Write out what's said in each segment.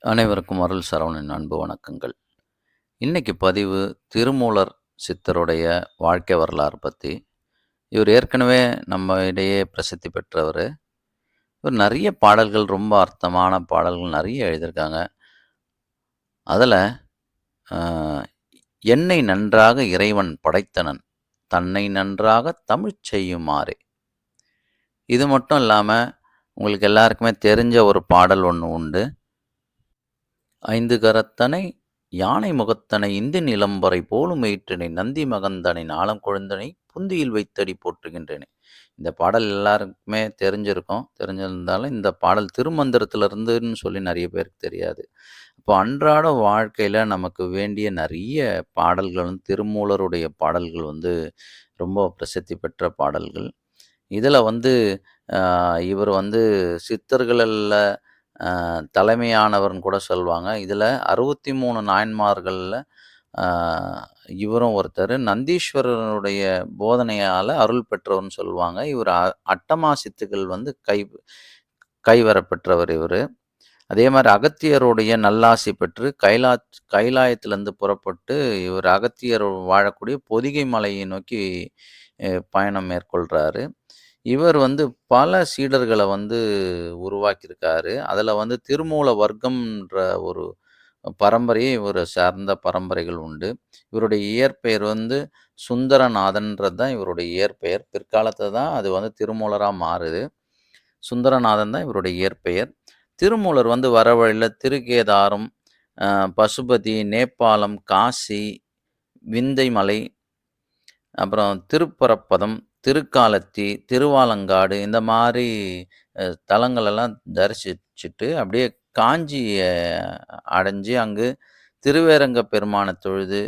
அனைவருக்கும் அருள் சரவணன் அன்பு வணக்கங்கள். இன்னைக்கு பதிவு திருமூலர் சித்தருடைய வாழ்க்கை வரலாறு பத்தி. இவர் ஏற்கனவே நம்ம இடையே பிரசித்தி பெற்றவரு. இவர் நெறைய பாடல்கள், ரொம்ப அர்த்தமான பாடல்கள் நெறைய எழுதியிருக்காங்க. அதுல அ "என்னை நன்றாக இறைவன் படைத்தனன், தன்னை நன்றாகத் தமிழ் செய்யுமாறே". இது மட்டும் இல்லாம, உங்களுக்கு எல்லாருக்குமே தெரிஞ்ச ஒரு பாடல் ஒண்ணு உண்டு. "ஐந்து கரத்தனை யானை முகத்தனை இந்தி நிலம்பறை போலும் எயிற்றினை நந்தி மகந்தனை நாலம் கொழுந்தனை புந்தியில் வைத்தடி போற்றுகின்றேனே". இந்த பாடல் எல்லாருக்குமே தெரிஞ்சிருக்கும். தெரிஞ்சிருந்தாலும் இந்த பாடல் திருமந்திரத்துல இருந்துன்னு சொல்லி நெறைய பேருக்கு தெரியாது. அப்போ அன்றாட வாழ்க்கையில நமக்கு வேண்டிய நெறைய பாடல்களும் திருமூலருடைய பாடல்கள் ரொம்ப பிரசித்தி பெற்ற பாடல்கள். இதுல அ இவர் சித்தர்கள்ல தலைமையானவர்ன்னு கூட சொல்வாங்க. இதுல 63 நாயன்மார்கள்ல அ இவரும் ஒருத்தரு. நந்தீஸ்வரருடைய போதனையால அருள் பெற்றவர்ன்னு சொல்லுவாங்க. இவர் அட்டமா சித்துக்கள் கைவர பெற்றவர் இவரு. அதே மாரி அகத்தியருடைய நல்லாசி பெற்று கைலாயத்திலிருந்து புறப்பட்டு இவர் அகத்தியர் வாழக்கூடிய பொதிகை மலையை நோக்கி பயணம் மேற்கொள்றாரு. இவர் பல சீடர்கள உருவாக்கியிருக்காரு. அதுல திருமூல வர்க்கம்ன்ற ஒரு பரம்பரையை இவர சார்ந்த பரம்பரைகள் உண்டு. இவருடைய இயற்பெயர் சுந்தரநாதன்றது தான் இவருடைய இயற்பெயர். பிற்காலத்துல தான் அது திருமூலரா மாறுது. சுந்தரநாதன் தான் இவருடைய இயற்பெயர். திருமூலர் வர வழியில திருக்கேதாரம், அ பசுபதி, நேபாளம், காசி, விந்தைமலை, அப்புறம் திருப்பரப்பதம், திருக்காலத்தி, திருவாலங்காடு இந்த மாரி தலங்களெல்லாம் தரிசிச்சுட்டு, அப்படியே காஞ்சிய அடைஞ்சு, அங்கு திருவேரங்க பெருமான தொழுது,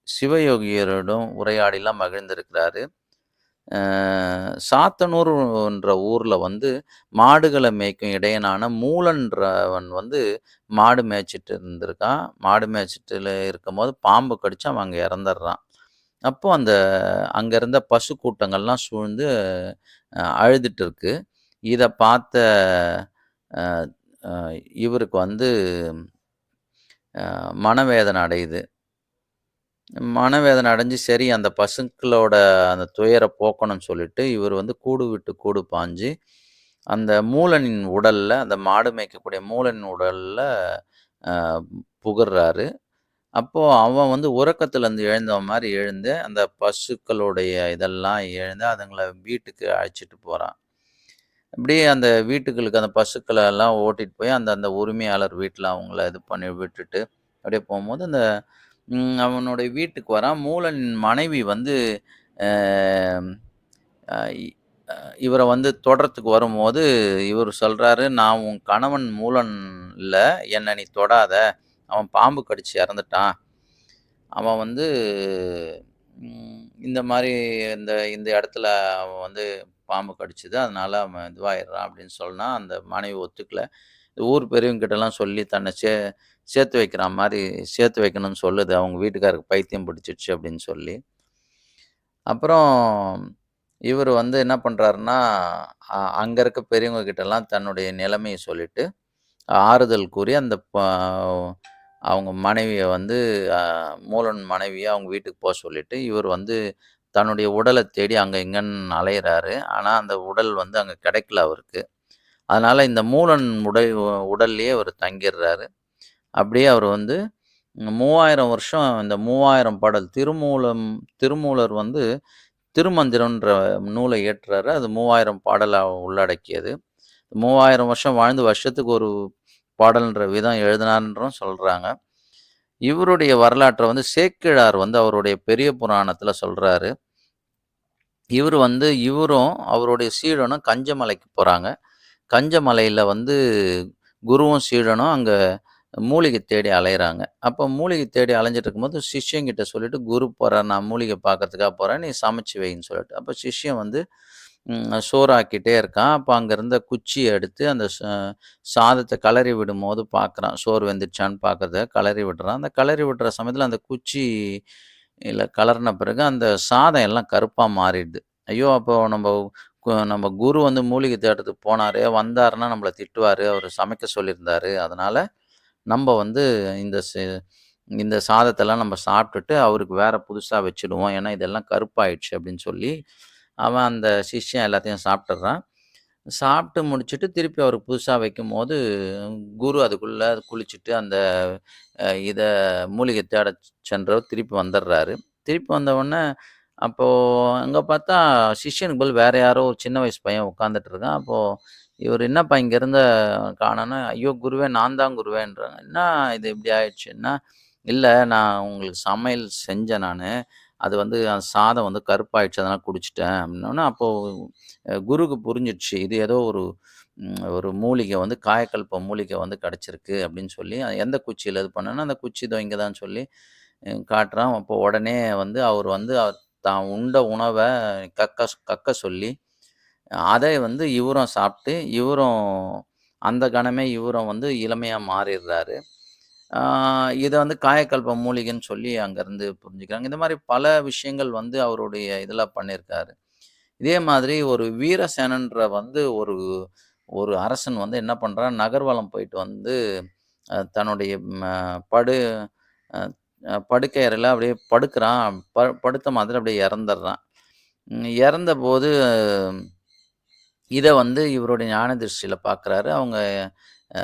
சிவயோகியரிடம் உரையாடிலாம் மகிழ்ந்திருக்கிறாரு. அ சாத்தனூர்ன்ற ஊர்ல மாடுகள மேய்க்கும் இடையனான மூலன்றவன் மாடு மேய்ச்சிட்டு இருந்திருக்கான். மாடு மேய்ச்சிட்டுல இருக்கும்போது பாம்பு கடிச்சு அவன் அங்க இறந்துடுறான். அப்போ அங்க இருந்த பசு கூட்டங்கள்லாம் சூழ்ந்து அழுதுட்டு இருக்கு. இத பார்த்த அ அ இவருக்கு மனவேதனை அடையுது. மனவேதனை அடைஞ்சு சரி அந்த பசுக்களோட அந்த துயர போக்கணும்னு சொல்லிட்டு, இவர் கூடு விட்டு கூடு பாஞ்சு, அந்த மூலனின் உடல்ல அந்த மாடு மேய்க்கக்கூடிய மூலனின் உடல்ல அ புகுர்றாரு. அப்போ அவன் உறக்கத்துலருந்து எழுந்தவன் மாரி எழுந்து, அந்த பசுக்களுடைய இதெல்லாம் எழுந்து அதுங்கள வீட்டுக்கு அழைச்சிட்டு போறான். அப்படியே அந்த வீட்டுகளுக்கு அந்த பசுக்கள எல்லாம் ஓட்டிட்டு போய் அந்த அந்த உரிமையாளர் வீட்ல அவங்கள இது பண்ணி விட்டுட்டு, அப்படியே போம்போது அவனுடைய வீட்டுக்கு வரான். மூலனின் மனைவி அ அ இ அ இவர தொடறதுக்கு வரும்போது, இவரு சொல்றாரு, "நான் உன் கணவன் மூலன் இல்ல. என்ன நீ தொடாத. அவன் பாம்பு கடிச்சு இறந்துட்டான். அவன் இந்த மாரி இந்த இந்த இடத்துல அவன் பாம்பு கடிச்சது. அதனால அவன் இதுவாயிடுறான்" அப்படின்னு சொன்னா, அந்த மனைவி ஒத்துக்கல. ஊர் பெரியவங்ககிட்டலாம் சொல்லி தன்னை சேர்த்து வைக்கிறா மாரி சேர்த்து வைக்கணும்னு சொல்லுது. அவங்க வீட்டுக்காரருக்கு பைத்தியம் பிடிச்சிடுச்சு அப்படின்னு சொல்லி. அப்புறம் இவரு என்ன பண்றாருன்னா, அங்க இருக்க பெரியவங்க கிட்டலாம் தன்னுடைய நிலைமைய சொல்லிட்டு, ஆறுதல் கூறி அந்த அவங்க மனைவிய அ மூலன் மனைவிய அவங்க வீட்டுக்கு சொல்லிட்டு, இவர் தன்னுடைய உடல தேடி அங்க இங்கன்னு அலையிறாரு. ஆனா அந்த உடல் அங்க கிடைக்கல அவருக்கு. அதனால இந்த மூலன் உடல்லயே அவரு தங்கிர்றாரு. அப்படியே அவரு 3000 வருஷம் இந்த 3000 பாடல் திருமூலர் திருமந்திரம்ன்ற நூலை இயற்றுறாரு. அது 3000 பாடல உள்ளடக்கியது. 3000 வருஷம் வாழ்ந்து வருஷத்துக்கு ஒரு பாடல்ன்ற விதம் எழுதினார்ன்றும் சொல்றாங்க. இவருடைய வரலாற்ற சேக்கிழார் அவருடைய பெரிய புராணத்துல சொல்றாரு. இவரும் அவருடைய சீடனும் கஞ்சமலைக்கு போறாங்க. கஞ்சமலையில குருவும், சீடனும் அங்க மூலிகை தேடி அலையிறாங்க. அப்போ மூலிகை தேடி அலைஞ்சிட்டு இருக்கும்போது சிஷ்யன்கிட்ட சொல்லிட்டு, "குரு போறார், நான் மூலிகை பார்க்கறதுக்காக போறேன். நீ சமைச்சு வைன்னு" சொல்லிட்டு. அப்போ சிஷ்யன் சோறாக்கிட்டே இருக்கான். அப்போ அங்க இருந்த குச்சிய எடுத்து அந்த சாதத்த கெளறி விடும்போது பார்க்குறான். சோறு வெந்துருச்சான்னு பார்க்கறதுக்காக கெளறி விடுறான். அந்த கெளறி விடுற சமயத்துல அந்த குச்சியில கலர்ன பிறகு அந்த சாதம் எல்லாம் கருப்பா மாறிடுது. ஐயோ! அப்போ நம்ம குரு மூலிகை தேடுறதுக்கு போனாரு. வந்தாருன்னா நம்மள திட்டுவாரு. அவரு சமைக்க சொல்லியிருந்தாரு. அதனால நம்ப வந்து இந்த இந்த சாதத்தெல்லாம் நம்ம சாப்பிட்டுட்டு அவருக்கு வேற புதுசா வச்சுடுவோம். ஏன்னா இதெல்லாம் கருப்பாயிடுச்சு அப்படின்னு சொல்லி, அவன் அந்த சிஷ்யன் எல்லாத்தையும் சாப்பிட்டுர்றான். சாப்பிட்டு முடிச்சுட்டு திருப்பி அவருக்கு புதுசா வைக்கும்போது, குரு அதுக்குள்ள குளிச்சுட்டு அந்த இத மூலிகை தேடச் சென்றவர் திருப்பி வந்துர்றாரு. திருப்பி வந்தவுடனே, அப்போ அங்க பார்த்தா சிஷ்யனுக்கு பதில் வேற யாரோ ஒரு சின்ன வயசு பையன் உட்கார்ந்துட்டு இருக்கான். அப்போ இவரு "என்னப்பா இங்க இருந்த காணோம்னா?" "ஐயோ! குருவே நான் தான் குருவேன்றாங்க." "என்ன இது இப்படி ஆயிடுச்சுன்னா?" "இல்ல நான் உங்களுக்கு சமையல் செஞ்சேன் நானு. அது வந்து அந்த சாதம் வந்து கருப்பாயிடுச்சு. அதனால குடிச்சுட்டேன்." அப்படின்னோனே, அப்போ குருக்கு புரிஞ்சிடுச்சு. இது ஏதோ ஒரு மூலிகை வந்து காயகல்ப மூலிகை வந்து கிடைச்சிருக்கு அப்படின்னு சொல்லி, எந்த குச்சியில இது பண்ணேன்னா, அந்த குச்சி இதோ இங்க தான் சொல்லி காட்டுறான். அப்போ உடனே வந்து அவர் வந்து தான் உண்ட உணவ கக்க சொல்லி, அதை வந்து இவரும் சாப்பிட்டு, இவரும் அந்த கணமே இவரும் வந்து இளமையா மாறிடுறாரு. ஆ இத வந்து காயகல்ப மூலிகைன்னு சொல்லி அங்கருந்து புரிஞ்சுக்கிறாங்க. இந்த மாரி பல விஷயங்கள் வந்து அவருடைய இதுல பண்ணியிருக்காரு. இதே மாதிரி ஒரு வீரசேனன்ற வந்து ஒரு ஒரு அரசன் வந்து என்ன பண்றான், நகர்வலம் போயிட்டு வந்து தன்னுடைய படு அ அ படுக்கை அறையில அப்படியே படுக்குறான். படுத்த மாதிரி அப்படியே இறந்துடுறான். இறந்தபோது இத வந்து இவருடைய ஞான திருஷ்டியில பார்க்குறாரு. அவங்க அ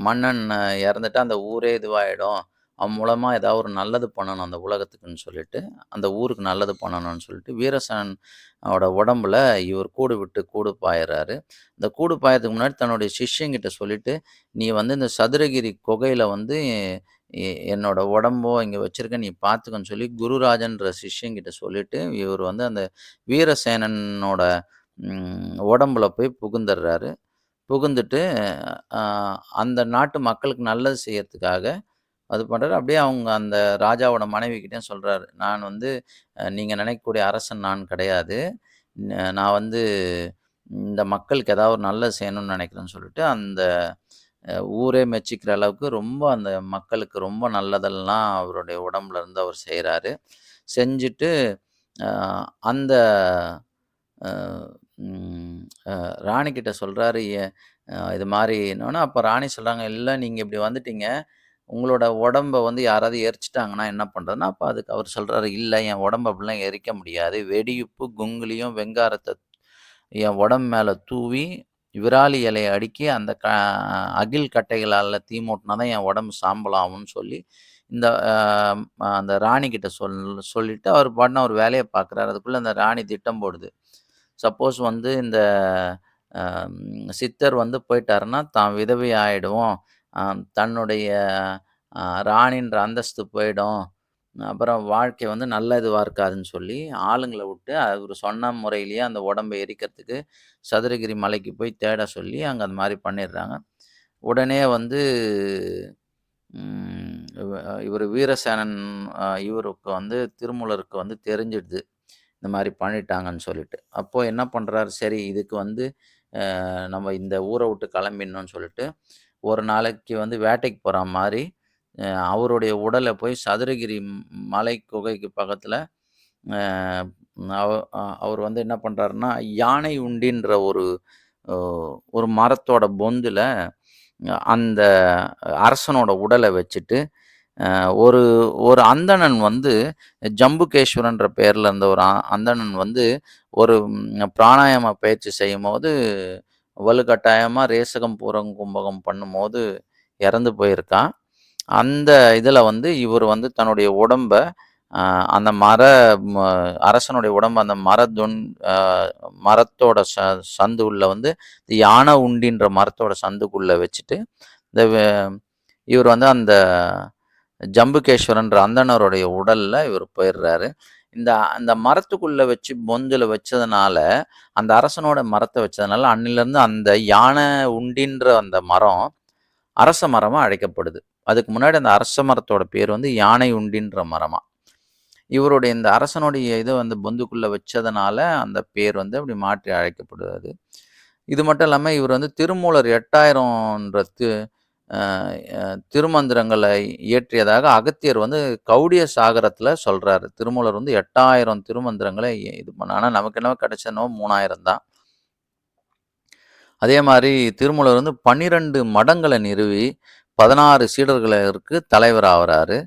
மன்னன் இறந்துட்டா அந்த ஊரே இதுவாயிடும். அவன் மூலமா ஏதாவது ஒரு நல்லது பண்ணணும் அந்த உலகத்துக்குன்னு சொல்லிட்டு, அந்த ஊருக்கு நல்லது பண்ணணும்னு சொல்லிட்டு, வீரசேனன் ஓட உடம்புல இவர் கூடு விட்டு கூடு பாயிறாரு. இந்த கூடு பாயறதுக்கு முன்னாடி தன்னுடைய சிஷ்யன்கிட்ட சொல்லிட்டு, "நீ வந்து இந்த சதுரகிரி குகையில வந்து என்னோட உடம்போ இங்க வச்சிருக்கேன். நீ பார்த்துக்கோன்னு" சொல்லி குருராஜன்ற சிஷ்யன்கிட்ட சொல்லிட்டு, இவர் வந்து அந்த வீரசேனனோட உடம்புல போய் புகுந்துர்றாரு. புகுந்துட்டு, அ அந்த நாட்டு மக்களுக்கு நல்லது செய்யறதுக்காக அது பண்றாரு. அப்படியே அவங்க அந்த ராஜாவோட மனைவிகிட்டயும் சொல்றாரு. "நான் வந்து நீங்க நினைக்கக்கூடிய அரசன் நான் கிடையாது. நான் வந்து இந்த மக்களுக்கு ஏதாவது ஒரு நல்லது செய்யணும்னு நினைக்கிறேன்னு" சொல்லிட்டு, அந்த ஊரே மெச்சிக்கிற அளவுக்கு ரொம்ப அந்த மக்களுக்கு ரொம்ப நல்லதெல்லாம் அவருடைய உடம்புல இருந்து அவர் செய்றாரு. செஞ்சுட்டு, அ அந்த அ ம் அ ராணிகிட்ட சொல்றாரு. இது மாரின்னோனே, அப்ப ராணி சொல்றாங்க, "இல்ல நீங்க இப்படி வந்துட்டீங்க. உங்களோட உடம்ப வந்து யாராவது எரிச்சுட்டாங்கன்னா என்ன பண்றதுன்னா?" அப்ப அதுக்கு அவர் சொல்றாரு, "இல்ல என் உடம்ப அப்படிலாம் எரிக்க முடியாது. வெடியுப்பு, குங்குலியம், வெங்காரத்த என் உடம்பு மேல தூவி, விராலி இலைய அடுக்கி அந்த அகில் கட்டைகளால தீ மூட்டுனா தான் என் உடம்பு சாம்பல் ஆகும்ன்னு" சொல்லி, இந்த அந்த ராணிகிட்ட சொல்லிட்டு அவர் பாட்டுன்னு அவர் வேலைய பார்க்குறாரு. அதுக்குள்ள அந்த ராணி திட்டம் போடுது. சப்போஸ் வந்து இந்த சித்தர் வந்து போயிட்டாருன்னா, தான் விதவை ஆயிடுவோம். தன்னுடைய ராணின்ற அந்தஸ்து போயிடும். அப்புறம் வாழ்க்கை வந்து நல்ல இதுவா இருக்காதுன்னு சொல்லி, ஆளுங்கள விட்டு அவரு சொன்ன முறையிலேயே அந்த உடம்ப எரிக்கிறதுக்கு சதுரகிரி மலைக்கு போய் தேட சொல்லி, அங்க அந்த மாரி பண்ணிடுறாங்க. உடனே வந்து ம் இவரு வீரசேனன் இவருக்கு வந்து திருமூலருக்கு வந்து தெரிஞ்சிடுது. இந்த மாரி பண்ணிட்டாங்கன்னு சொல்லிட்டு. அப்போ என்ன பண்றாரு, சரி இதுக்கு வந்து நம்ம இந்த ஊர விட்டு கிளம்பிடணும்னு சொல்லிட்டு, ஒரு நாளைக்கு வந்து வேட்டைக்கு போற மாரி, அ அவருடைய உடல போய் சதுரகிரி மலை குகைக்கு பக்கத்துல அ அவ அவர் வந்து என்ன பண்றாருன்னா, யானை உண்டின்ற அ ஒரு மரத்தோட பொந்துல அந்த அரசனோட உடல வச்சுட்டு, ஒரு ஒரு அந்தணன் வந்து ஜம்புகேஸ்வரன்ற பேர்ல இருந்த ஒரு அந்தணன் வந்து ஒரு பிராணாயாம பயிற்சி செய்யும்போது, வலுக்கட்டாயமா ரேசகம், பூரகம், கும்பகம் பண்ணும்போது இறந்து போயிருக்கான். அந்த இதுல வந்து இவரு வந்து தன்னுடைய உடம்ப அ அந்த ம அரசனுடைய உடம்ப அந்த அ மரத்தோட சந்து உள்ள வந்து யான உண்டின்ற மரத்தோட சந்துக்குள்ள வச்சுட்டு, இந்த இவரு வந்து அந்த ஜம்புகேஸ்வரன்ற அந்தணருடைய உடல்ல இவரு போயிடுறாரு. இந்த அந்த மரத்துக்குள்ள வச்சு பொந்துல வச்சதுனால, அந்த அரசனோட மரத்த வச்சதுனால, அன்னிலருந்து அந்த யானை உண்டின்ற அந்த மரம், அரச மரமா அழைக்கப்படுது. அதுக்கு முன்னாடி அந்த அரச மரத்தோட பேர் வந்து யானை உண்டின்ற மரமா. இவருடைய இந்த அரசனுடைய இத வந்து பொந்துக்குள்ள வச்சதுனால, அந்த பேர் வந்து அப்படி மாற்றி அழைக்கப்படுது. இது மட்டும் இல்லாம, இவர் வந்து திருமூலர் 8000ன்ற அ அ திருமந்திரங்கள இயற்றியதாக அகத்தியர் வந்து கௌடிய சாகரத்துல சொல்றாரு. திருமூலர் வந்து 8000 திருமந்திரங்கள இது ஆனா நமக்கு என்னவோ கிடைச்சது என்னவோ 3000 தான். அதே மாரி திருமூலர் வந்து 12 மடங்கள நிறுவி, 16 சீடர்களுக்கு தலைவர் ஆவறாரு.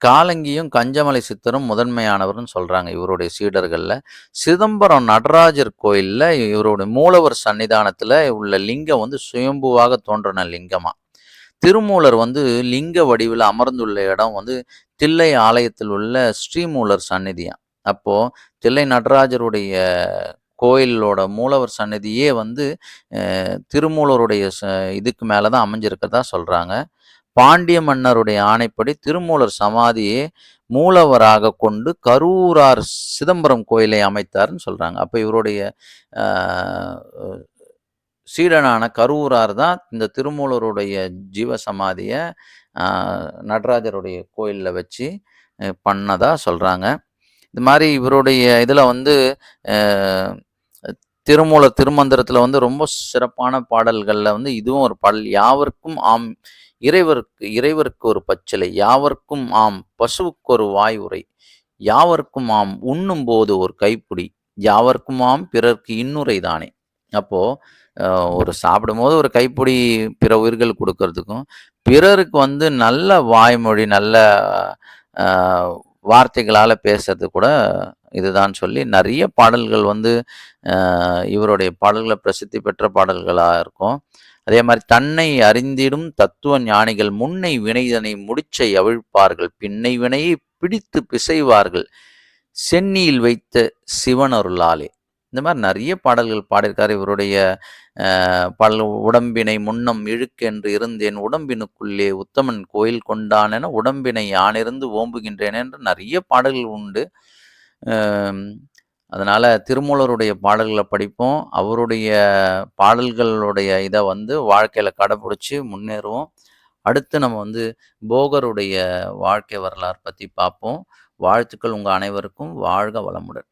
காலங்கியும், கஞ்சமலை சித்தரும் முதன்மையானவர்ன்னு சொல்றாங்க இவருடைய சீடர்கள்ல. சிதம்பரம் நடராஜர் கோயில்ல இவருடைய மூலவர் சன்னிதானத்துல உள்ள லிங்கம் வந்து சுயம்புவாக தோன்றின லிங்கமா. திருமூலர் வந்து லிங்க வடிவில அமர்ந்துள்ள இடம் வந்து தில்லை ஆலயத்தில் உள்ள ஸ்ரீமூலர் சந்நிதியாம். அப்போ தில்லை நடராஜருடைய கோயிலோட மூலவர் சன்னதியே வந்து திருமூலருடைய இதுக்கு மேல தான் அமைஞ்சிருக்கிறதா சொல்றாங்க. பாண்டிய மன்னருடைய ஆணைப்படி திருமூலர் சமாதியை மூலவராக கொண்டு கரூரார் சிதம்பரம் கோயிலை அமைத்தார்ன்னு சொல்றாங்க. அப்ப இவருடைய அ சீடனான கரூரார் தான் இந்த திருமூலருடைய ஜீவ சமாதிய அ நடராஜருடைய கோயில்ல வச்சு பண்ணதா சொல்றாங்க. இது மாரி இவருடைய இதுல வந்து அ திருமூலர் திருமந்திரத்துல வந்து ரொம்ப சிறப்பான பாடல்கள்ல வந்து இதுவும் ஒரு பாடல். யாவர்க்கும் ஆம் இறைவருக்கு இறைவருக்கு ஒரு பச்சிலை, யாவர்க்கும் ஆம் பசுவுக்கு ஒரு வாய் உரை, யாவர்க்கும் ஆம் உண்ணும்போது ஒரு கைப்பிடி, யாவர்க்கும் ஆம் பிறர்க்கு இன்னுரை தானே. அப்போ ஒரு சாப்பிடும்போது ஒரு கைப்பிடி பிற உயிர்கள் குடுக்கறதுக்கும், பிறருக்கு வந்து நல்ல வாய்மொழி, நல்ல அ வார்த்தைகளால பேசுறது கூட இதுதான் சொல்லி நெறைய பாடல்கள் வந்து இவருடைய பாடல்கள பிரசித்தி பெற்ற பாடல்களா இருக்கும். அதே மாரி தன்னை அறிந்திடும் தத்துவ ஞானிகள் முன்னை வினைதனை முடிச்சை அவிழ்ப்பார்கள். பின்னை வினையை பிடித்து பிசைவார்கள். சென்னியில் வைத்த சிவனருளாலே. இந்த மாரி நெறைய பாடல்கள் பாடியிருக்காரு. இவருடைய பாடல் உடம்பினை முன்னம் இழுக்கென்று இருந்தேன் உடம்பினுக்குள்ளே உத்தமன் கோயில் கொண்டானென உடம்பினை யானிருந்து ஓம்புகின்றேன் என்று நெறைய பாடல்கள் உண்டு. அம் அதனால திருமூலருடைய பாடல்கள படிப்போம். அவருடைய பாடல்களுடைய இத வந்து வாழ்க்கையில கடைப்புடிச்சு முன்னேறுவோம். அடுத்து நம்ம வந்து போகருடைய வாழ்க்கை வரலாறு பத்தி பார்ப்போம். வாழ்த்துக்கள் உங்க அனைவருக்கும். வாழ்க வளமுடன்.